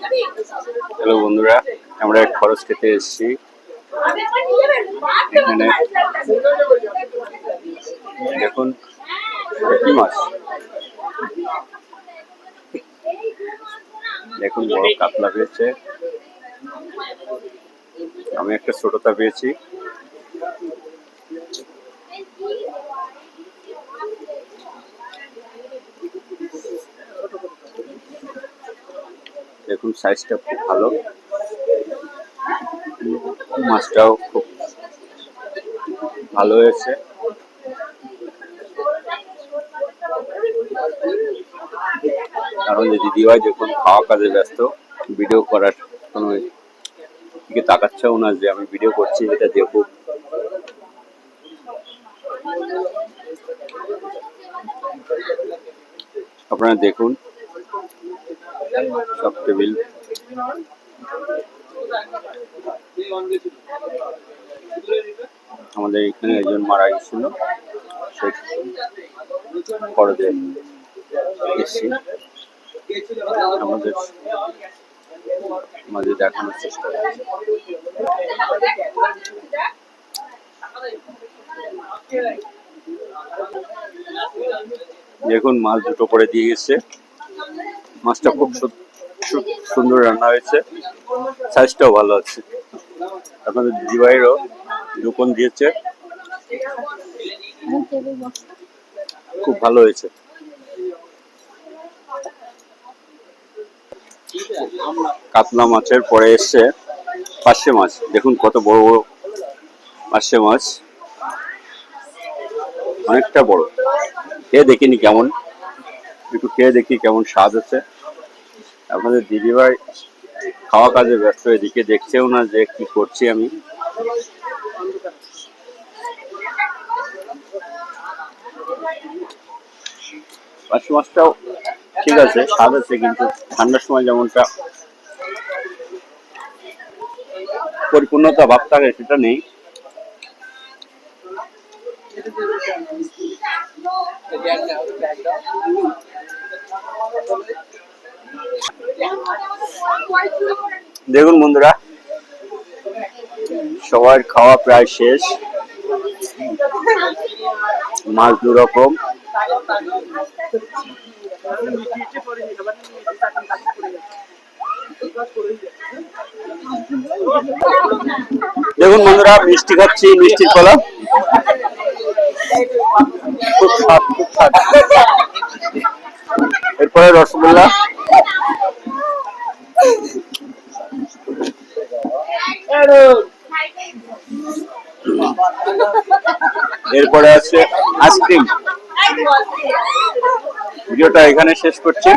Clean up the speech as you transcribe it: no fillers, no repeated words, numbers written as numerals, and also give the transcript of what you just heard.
Hello বন্ধুরা, আমরা এক খরচ খেতে এসেছি। এখানে দেখুন কি মাছ, দেখুন বড় কাতলা পেয়েছে, আমি একটা ছোটটা পেয়েছি। দেখুন সাইজটা খুব ভালো, মাছটাও খুব ভালো হয়েছে। কারণ যে দিদিভাই দেখুন খাওয়া কাজে ব্যস্ত, ভিডিও করার কোনো দিকে তাকাচ্ছেও না যে আমি ভিডিও করছি এটা দেখুক। আপনারা দেখুন সব টেবিল, আমাদের এখানে একজন মারা গেছিল, সেই খরচে এসেছি, আমাদের মাঝে দেখানোর চেষ্টা করছি। দেখুন মাছ দুটো করে দিয়ে গেছে, মাছটা খুব সুন্দর রান্না হয়েছে, সাইজটাও ভালো আছে। আপনাদের দিদিভাইয়েরও দুপন দিয়েছে, খুব ভালো হয়েছে। কাতলা মাছের পরে এসছে পার্শে মাছ, দেখুন কত বড় বড় পার্শে মাছ, অনেকটা বড়। খেয়ে দেখিনি কেমন, একটু খেয়ে দেখি কেমন স্বাদ আছে। আপনাদের দিদিভাই খাওয়া কাজে ব্যস্ত, এদিকে দেখছেও না যে কি করছি আমি। পার্শে মাছটাও ঠিক আছে, স্বাদ আছে, কিন্তু ঠান্ডার সময় যেমনটা পরিপূর্ণতা ভাব থাকে সেটা নেই। দেখুন বন্ধুরা, সবার খাওয়া প্রায় শেষ, মাছ দু রকম, দেখুন বন্ধুরা মিষ্টি খাচ্ছি, মিষ্টির কলা, খুব স্বাদ, খুব স্বাদ। এরপরে রসগোল্লা, এরপরে আছে আইসক্রিম। ভিডিওটা এখানে শেষ করছি।